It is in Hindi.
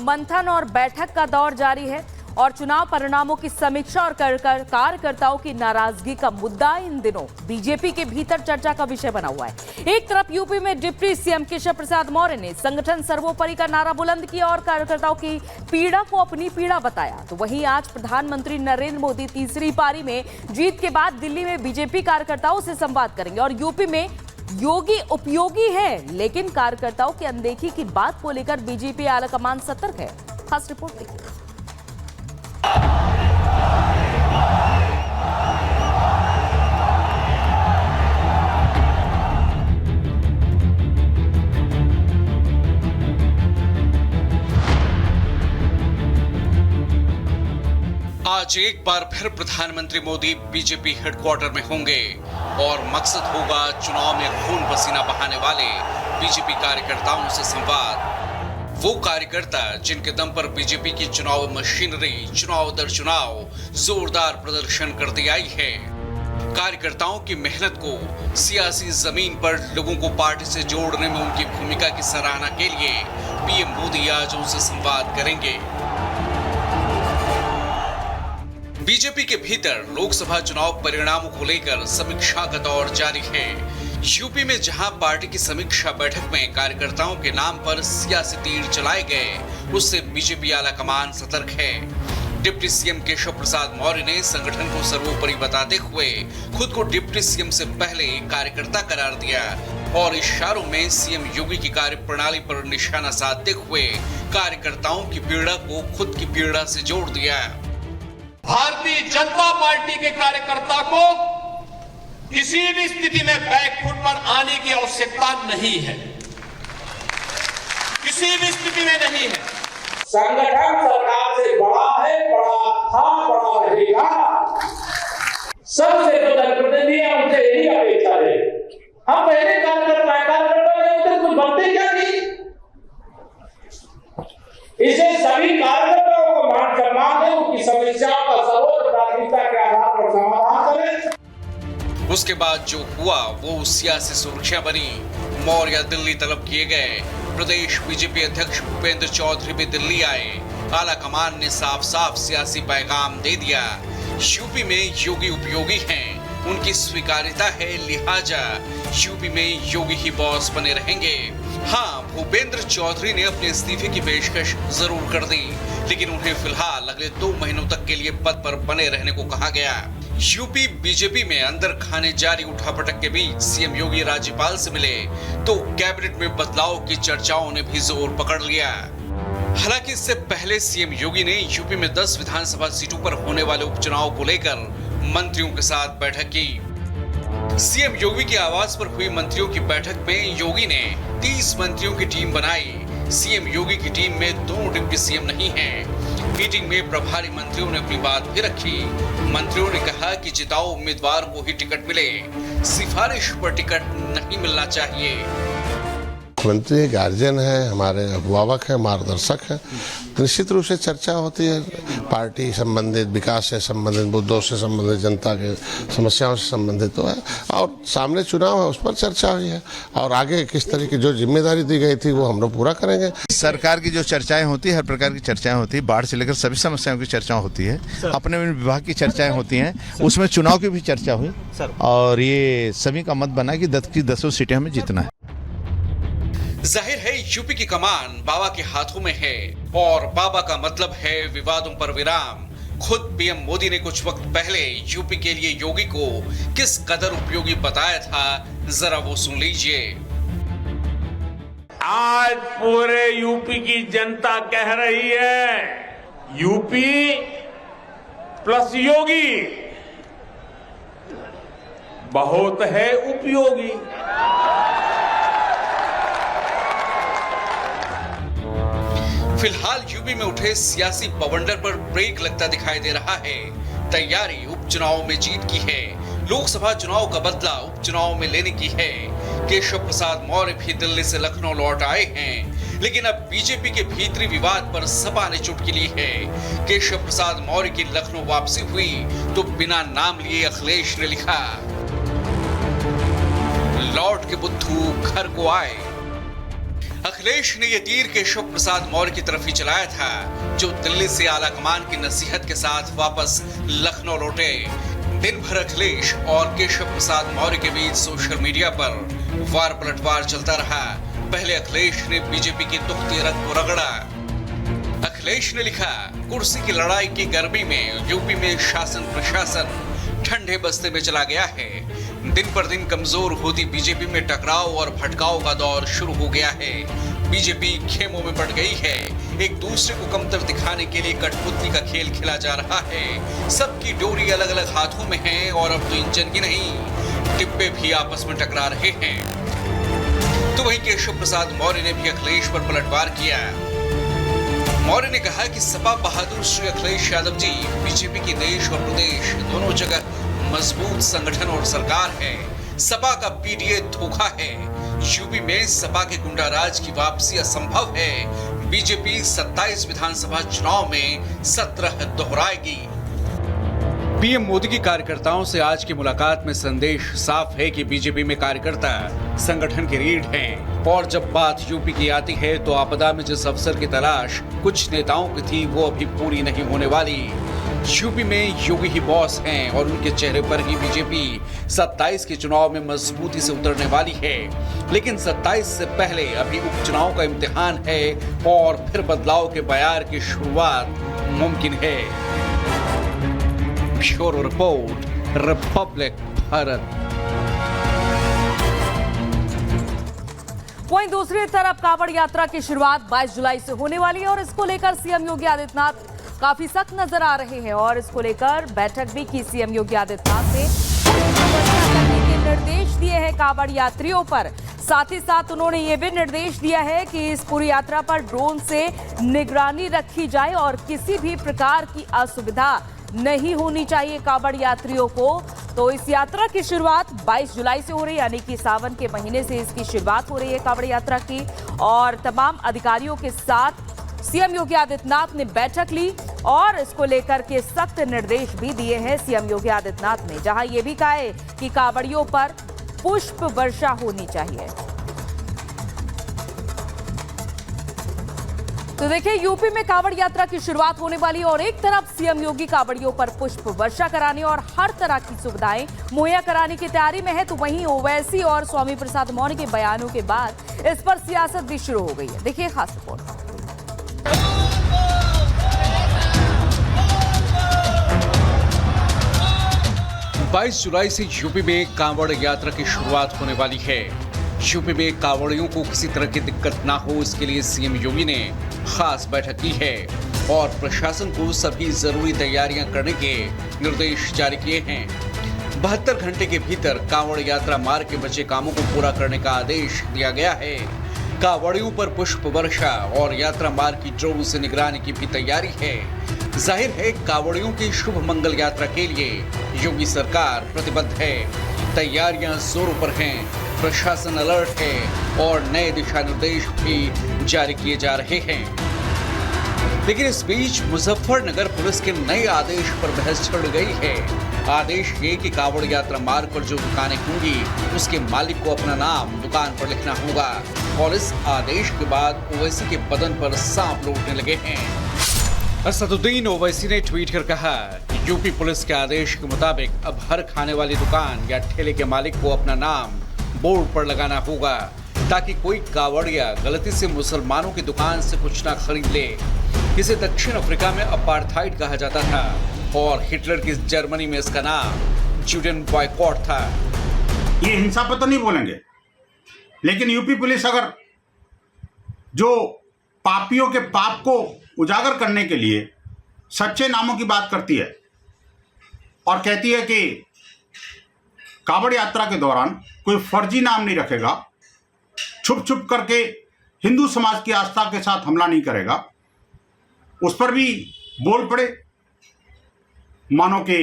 मंथन और बैठक का दौर जारी है और चुनाव परिणामों की समीक्षा और कार्यकर्ताओं की नाराजगी का मुद्दा इन दिनों बीजेपी के भीतर चर्चा का विषय बना हुआ है। एक तरफ यूपी में डिप्टी सीएम केशव प्रसाद मौर्य ने संगठन सर्वोपरि का नारा बुलंद किया और कार्यकर्ताओं की पीड़ा को अपनी पीड़ा बताया, तो वहीं आज प्रधानमंत्री नरेंद्र मोदी तीसरी पारी में जीत के बाद दिल्ली में बीजेपी कार्यकर्ताओं से संवाद करेंगे और यूपी में योगी उपयोगी है, लेकिन कार्यकर्ताओं की अनदेखी की बात को लेकर बीजेपी आलाकमान सतर्क है। खास रिपोर्ट देखिए। आज एक बार फिर प्रधानमंत्री मोदी बीजेपी हेडक्वार्टर में होंगे और मकसद होगा चुनाव में खून पसीना बहाने वाले बीजेपी कार्यकर्ताओं से संवाद। वो कार्यकर्ता जिनके दम पर बीजेपी की चुनाव मशीनरी चुनाव दर चुनाव जोरदार प्रदर्शन करती आई है। कार्यकर्ताओं की मेहनत को सियासी जमीन पर लोगों को पार्टी से जोड़ने में उनकी भूमिका की सराहना के लिए पीएम मोदी आज उनसे संवाद करेंगे। बीजेपी के भीतर लोकसभा चुनाव परिणामों को लेकर समीक्षा का दौर जारी है। यूपी में जहां पार्टी की समीक्षा बैठक में कार्यकर्ताओं के नाम पर सियासी तीर चलाए गए, उससे बीजेपी आलाकमान सतर्क है। डिप्टी सीएम केशव प्रसाद मौर्य ने संगठन को सर्वोपरि बताते हुए खुद को डिप्टी सीएम से पहले कार्यकर्ता करार दिया और इशारों में सीएम योगी की कार्यप्रणाली पर निशाना साधते हुए कार्यकर्ताओं की पीड़ा को खुद की पीड़ा से जोड़ दिया। भारतीय जनता पार्टी के कार्यकर्ता को किसी भी स्थिति में बैकफुट पर आने की आवश्यकता नहीं है, किसी भी स्थिति में नहीं है। संगठन सरकार से बड़ा है, बड़ा था, बड़ा रहेगा। सबसे जो जनप्रतिनिधि है उनसे यही अपेक्षा है। हम पहले कार्यकर्ता ने कुछ बनते क्या नहीं, इसे सभी कार्यकर्ताओं को मान सम्मान है, उनकी समस्याओं का सर्वोच्च प्राथमिकता के आधार पर समाधान करें। उसके बाद जो हुआ वो सियासी सुर्खियां बनी। मौर्य दिल्ली तलब किए गए। प्रदेश बीजेपी अध्यक्ष भूपेंद्र चौधरी भी दिल्ली आए। आलाकमान ने साफ साफ सियासी पैगाम दे दिया। यूपी में योगी उपयोगी हैं, उनकी स्वीकार्यता है, लिहाजा यूपी में योगी ही बॉस बने रहेंगे। हाँ, भूपेंद्र चौधरी ने अपने इस्तीफे की पेशकश जरूर कर दी, लेकिन उन्हें फिलहाल अगले 2 महीनों तक के लिए पद पर बने रहने को कहा गया। यूपी बीजेपी में अंदर खाने जारी उठापटक के बीच सीएम योगी राज्यपाल से मिले तो कैबिनेट में बदलाव की चर्चाओं ने भी जोर पकड़ लिया। हालांकि इससे पहले सीएम योगी ने यूपी में 10 विधानसभा सीटों पर होने वाले उपचुनाव को लेकर मंत्रियों के साथ बैठक की। सीएम योगी के आवास पर हुई मंत्रियों की बैठक में योगी ने 30 मंत्रियों की टीम बनाई। सीएम योगी की टीम में 2 डिप्टी सीएम नहीं हैं। मीटिंग में प्रभारी मंत्रियों ने अपनी बात भी रखी। मंत्रियों ने कहा कि जिताऊ उम्मीदवार को ही टिकट मिले, सिफारिश पर टिकट नहीं मिलना चाहिए। मुख्यमंत्री गार्जियन है, हमारे अभिभावक है, मार्गदर्शक है, निश्चित रूप से चर्चा होती है। पार्टी संबंधित, विकास से संबंधित, मुद्दों से संबंधित, जनता के समस्याओं से संबंधित तो है और सामने चुनाव है, उस पर चर्चा हुई है और आगे किस तरह की जो जिम्मेदारी दी गई थी वो हम लोग पूरा करेंगे। सरकार की जो चर्चाएं होती है, हर प्रकार की चर्चाएं होती है, बाढ़ से लेकर सभी समस्याओं की चर्चा होती है, अपने विभाग की चर्चाएं होती हैं, उसमें चुनाव की भी चर्चा हुई और ये सभी का मत बना कि 10 की 10 सीटें हमें जीतना है। जाहिर है यूपी की कमान बाबा के हाथों में है और बाबा का मतलब है विवादों पर विराम। खुद पीएम मोदी ने कुछ वक्त पहले यूपी के लिए योगी को किस कदर उपयोगी बताया था, जरा वो सुन लीजिए। आज पूरे यूपी की जनता कह रही है यूपी प्लस योगी बहुत है उपयोगी। फिलहाल यूपी में उठे सियासी बवंडर पर ब्रेक लगता दिखाई दे रहा है। तैयारी उपचुनाव में जीत की है, लोकसभा चुनाव का बदला उपचुनाव में लेने की है। केशव प्रसाद मौर्य भी दिल्ली से लखनऊ लौट आए हैं, लेकिन अब बीजेपी के भीतरी विवाद पर सपा ने चुटकी ली है। केशव प्रसाद मौर्य की लखनऊ वापसी हुई तो बिना नाम लिए अखिलेश ने लिखा, लौट के बुद्धू घर को आए। अखिलेश ने यह तीर केशव प्रसाद मौर्य की तरफ ही चलाया था, जो दिल्ली से आला कमान की नसीहत के साथ वापस लखनऊ लौटे। दिन भर अखिलेश और केशव प्रसाद मौर्य के बीच सोशल मीडिया पर वार पलटवार चलता रहा। पहले अखिलेश ने बीजेपी की तुखती रंग को रगड़ा। अखिलेश ने लिखा, कुर्सी की लड़ाई की गर्मी में यूपी में शासन प्रशासन ठंडे बस्ते में चला गया है। दिन पर दिन कमजोर होती बीजेपी में टकराव और भटकाव का दौर शुरू हो गया है। बीजेपी खेमों में बढ़ गई है। एक दूसरे को कमतर दिखाने के लिए कठपुतली का खेल खेला जा रहा है। सबकी डोरी अलग अलग हाथों में है और अब तो इंजन की नहीं, डिब्बे भी आपस में टकरा रहे हैं। तो वहीं केशव प्रसाद मौर्य ने भी अखिलेश पर पलटवार किया। मौर्य ने कहा कि सपा बहादुर श्री अखिलेश यादव जी बीजेपी की देश और प्रदेश दोनों जगह मजबूत संगठन और सरकार है। सपा का पीडीए धोखा है। यूपी में सपा के गुंडा राज की वापसी असंभव है। बीजेपी 27 विधानसभा चुनाव में 17 दोहराएगी। पीएम मोदी की कार्यकर्ताओं से आज की मुलाकात में संदेश साफ है कि बीजेपी में कार्यकर्ता संगठन की रीढ़ हैं और जब बात यूपी की आती है तो आपदा में जिस अवसर की तलाश कुछ नेताओं की थी वो अभी पूरी नहीं होने वाली। यूपी में योगी ही बॉस हैं और उनके चेहरे पर ही बीजेपी 27 के चुनाव में मजबूती से उतरने वाली है। लेकिन 27 से पहले अभी उपचुनाव का इम्तिहान है और फिर बदलाव के बयार की शुरुआत मुमकिन है। Bureau report, Republic Bharat. वहीं दूसरी तरफ कांवड़ यात्रा की शुरुआत 22 जुलाई से होने वाली है और इसको लेकर सीएम योगी आदित्यनाथ काफी सख्त नजर आ रहे हैं और इसको लेकर बैठक भी की सीएम योगी आदित्यनाथ ने करने के निर्देश दिए हैं कांवड़ यात्रियों पर। साथ ही साथ उन्होंने ये भी निर्देश दिया है कि इस पूरी यात्रा पर ड्रोन से निगरानी रखी जाए और किसी भी प्रकार की असुविधा नहीं होनी चाहिए कांवड़ यात्रियों को। तो इस यात्रा की शुरुआत 22 जुलाई से हो रही है, यानी कि सावन के महीने से इसकी शुरुआत हो रही है कांवड़ यात्रा की। और तमाम अधिकारियों के साथ सीएम योगी आदित्यनाथ ने बैठक ली और इसको लेकर के सख्त निर्देश भी दिए हैं सीएम योगी आदित्यनाथ ने, जहां ये भी कहा है कि कांवड़ियों पर पुष्प वर्षा होनी चाहिए। तो देखिए, यूपी में कांवड़ यात्रा की शुरुआत होने वाली है और एक तरफ सीएम योगी कांवड़ियों पर पुष्प वर्षा कराने और हर तरह की सुविधाएं मुहैया कराने की तैयारी में है। तो वहीं ओवैसी और स्वामी प्रसाद मौर्य के बयानों के बाद इस पर सियासत भी शुरू हो गई है। देखिए खास रिपोर्ट। 22 जुलाई से यूपी में कांवड़ यात्रा की शुरुआत होने वाली है। यूपी में कांवड़ियों को किसी तरह की दिक्कत ना हो, इसके लिए सीएम योगी ने खास बैठक की है और प्रशासन को सभी जरूरी तैयारियां करने के निर्देश जारी किए हैं। 72 घंटे के भीतर कांवड़ यात्रा मार्ग के बचे कामों को पूरा करने का आदेश दिया गया है। कांवड़ियों पर पुष्प वर्षा और यात्रा मार्ग की ड्रोन से निगरानी की भी तैयारी है। जाहिर है, कांवड़ियों की शुभ मंगल यात्रा के लिए योगी सरकार प्रतिबद्ध है। तैयारियां जोरों पर हैं, प्रशासन अलर्ट है और नए दिशा निर्देश भी जारी किए जा रहे हैं। लेकिन इस बीच मुजफ्फरनगर पुलिस के नए आदेश पर बहस छिड़ गई है। आदेश ये कि कांवड़ यात्रा मार्ग पर जो दुकानें होंगी उसके मालिक को अपना नाम दुकान पर लिखना होगा और इस आदेश के बाद ओवैसी के बदन पर सांप लौटने लगे हैं। असदुद्दीन ओवैसी ने ट्वीट कर कहा, यूपी पुलिस के आदेश के मुताबिक अब हर खाने वाली दुकान या ठेले के मालिक को अपना नाम बोर्ड पर लगाना होगा ताकि कोई कांवड़िया गलती से मुसलमानों की दुकान से कुछ ना खरीद ले। इसे दक्षिण अफ्रीका में अपार्थाइड कहा जाता था और हिटलर की जर्मनी में इसका नाम जूडन बॉयकॉट था। ये हिंसा पर तो नहीं बोलेंगे, लेकिन यूपी पुलिस अगर जो पापियों के पाप को उजागर करने के लिए सच्चे नामों की बात करती है और कहती है कि कांवड़ यात्रा के दौरान कोई फर्जी नाम नहीं रखेगा, छुप छुप करके हिंदू समाज की आस्था के साथ हमला नहीं करेगा, उस पर भी बोल पड़े मानो कि